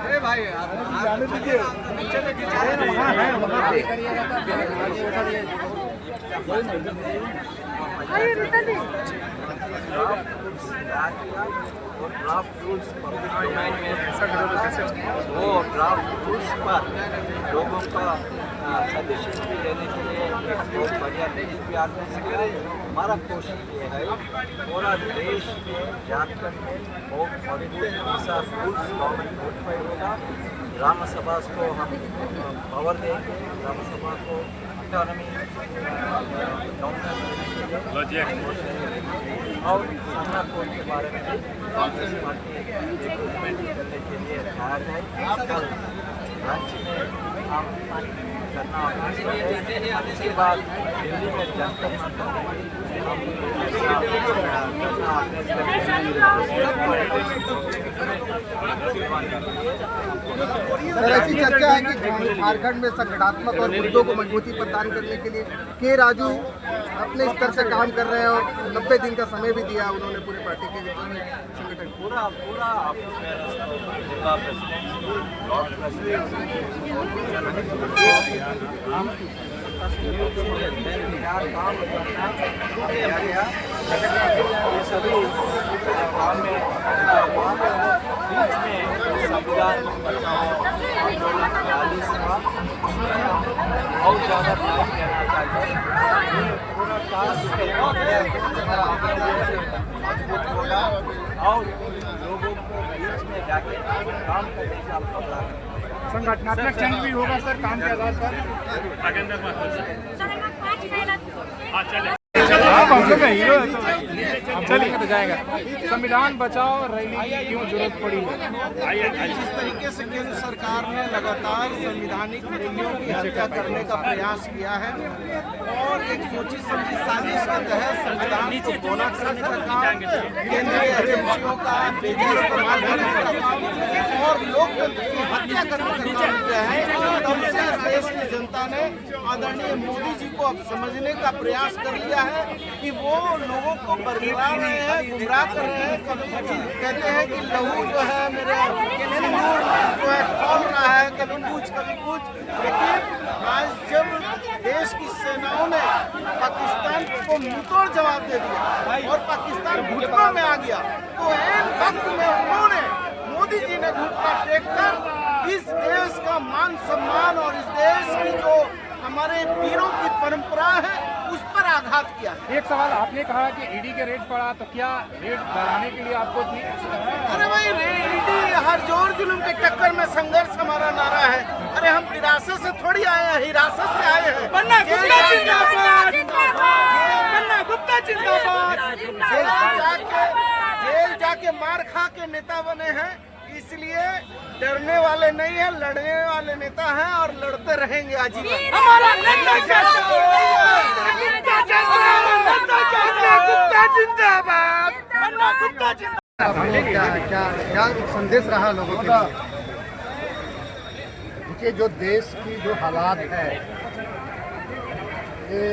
अरे भाई draft rules वो ड्राफ्ट रूल्स पर लोगों का सजेशन भी लेने के लिए एक बहुत बढ़िया न्यूज़ भी आने से करे। हमारा कोशिश ये है पूरा देश में जाकर बहुत मजबूत ऐसा रूल्स गवर्नमेंट नोटिफाई होगा। ग्राम सभा को हम पावर देंगे, ग्राम सभा को इकोनॉमी और संघ कोड के बारे में कांग्रेस पार्टी इम्प्लीमेंट करने के लिए तैयार है। कल लंच में हम धरना इसके बाद दिल्ली में जंतर मंतर सर, ऐसी चर्चा है कि झारखंड में संगठनात्मक और मुद्दों को मजबूती प्रदान करने के लिए के राजू अपने स्तर से काम कर रहे हैं और 90 दिन का समय भी दिया उन्होंने पूरी पार्टी के संगठन पूरा जिला प्रेसिडेंट ब्लॉक प्रेसिडेंट काम करना ये सभी काम में बीच में संविधान आंदोलन 42 हुआ, बहुत ज़्यादा टाइम देना चाहिए। पूरा टास्क मजबूत होगा और लोगों को बीच में जाके काम करने का मौका है। संगठनात्मक चेंज भी होगा सर काम के आधार पर। चलिए तो जाएगा। संविधान बचाओ रैली की क्यों जरूरत पड़ी है? जिस तरीके से केंद्र सरकार ने लगातार संवैधानिक मूल्यों की हत्या करने का प्रयास किया है और एक सोची समझी साजिश के तहत संविधान को बोना करने का काम, केंद्रीय एजेंसियों का बेजा इस्तेमाल करने का काम और लोकतंत्र की हत्या करने का काम किया है, तब से देश की जनता ने आदरणीय मोदी जी को अब समझने का प्रयास कर लिया है कि वो लोगों को बरगला रहे हैं, गुमराह कर रहे हैं। कभी कहते हैं कि लहू जो है मेरे सिंदूर जो है खोल रहा है, कभी कुछ लेकिन आज जब देश की सेनाओं ने पाकिस्तान को मुंहतोड़ जवाब दे दिया और पाकिस्तान घुटनों में आ गया, तो एक वक्त में उन्होंने मोदी जी ने घुटना टेक कर इस देश का मान सम्मान और इस देश की जो हमारे वीरों की परंपरा है उस पर आघात किया। एक सवाल, आपने कहा कि ईडी के रेट पड़ा, तो क्या रेट बढ़ाने के लिए आपको अरे भाई ईडी हर जोर जुल्म के टक्कर में संघर्ष हमारा नारा है। अरे हम विरासत से थोड़ी आए हैं, हिरासत से आए हैं। बन्ना गुप्ता जिंदाबाद, बन्ना गुप्ता जिंदाबाद। जेल जाके मार खा के नेता बने हैं, इसलिए डरने वाले नहीं है, लड़ने वाले नेता हैं और लड़ते रहेंगे आजीवन। हमारा नेता गुप्ता जिंदाबाद, बन्ना गुप्ता जिंदाबाद। क्या संदेश रहा लोगों के लिए? देखिए, जो देश की जो हालात है, ये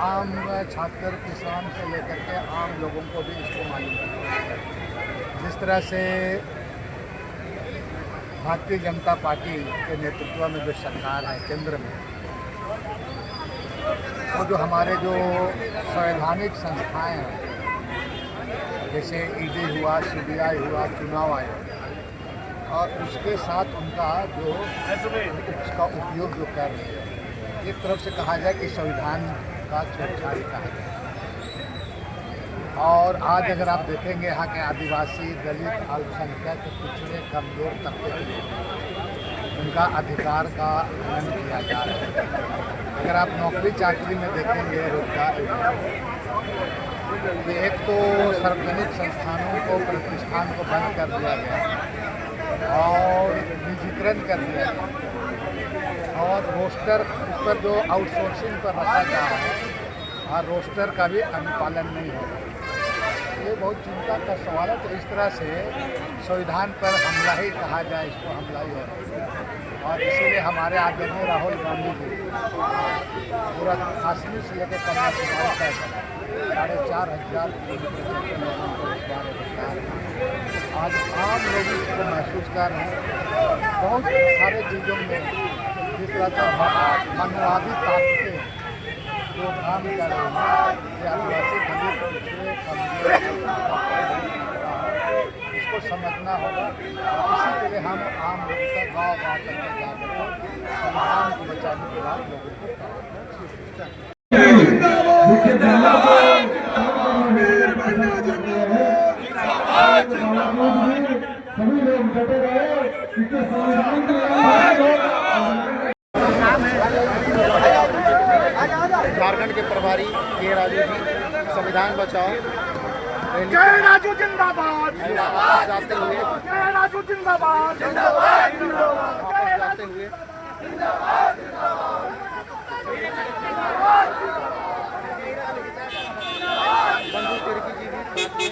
आम छात्र किसान से लेकर के आम लोगों को भी इसको मालूम है। जिस तरह से भारतीय जनता पार्टी के नेतृत्व में जो सरकार है केंद्र में, वो जो हमारे जो संवैधानिक संस्थाएं हैं, जैसे ईडी हुआ, सीबीआई हुआ, चुनाव आयोग, और उसके साथ उनका जो उसका उपयोग जो कर रहे हैं, एक तरफ से कहा जाए कि संविधान का छेड़छाड़ कहा जाए। और आज अगर आप देखेंगे यहाँ के आदिवासी, दलित, अल्पसंख्यक, पिछड़े, कमजोर तबके के लोग, उनका अधिकार का हनन किया जा रहा है। अगर आप नौकरी चाकरी में देखेंगे, रोजगार, एक तो सार्वजनिक संस्थानों को, प्रतिष्ठान को बंद कर दिया गया और निजीकरण कर दिया गया और रोस्टर उस पर जो आउटसोर्सिंग पर रखा जा रहा है और रोस्टर का भी अनुपालन नहीं हो रहा। ये बहुत चिंता का सवाल है। तो इस तरह से संविधान पर हमला ही कहा जाए, इसको हमला ही हो रहा है। और इसीलिए हमारे आदरणीय राहुल गांधी जी पूरा कश्मीर से लेकर कन्याकुमारी तक 4,500 किलोमीटर तमाम लोग इसको महसूस कर रहे हैं। बहुत सारे चीज़ों में जिस तरह से मानवादी ताकतें जो काम कर रहे हैं ये आदिवासी दलित पिछड़े कमजोर इसको समझना होगा। इसी के लिए हम आम लोग का गाँव करके जाकर संविधान को बचाने के बाद लोगों को सभी लोग डटे रहे इसके संविधान के झारखंड के प्रभारी के राजू जी संविधान बचाओ जय राजू जिंदाबाद वापस जाते हुए जय राजू जिंदाबाद जिंदाबाद वापस जाते हुए बंधु तिर्की जी भी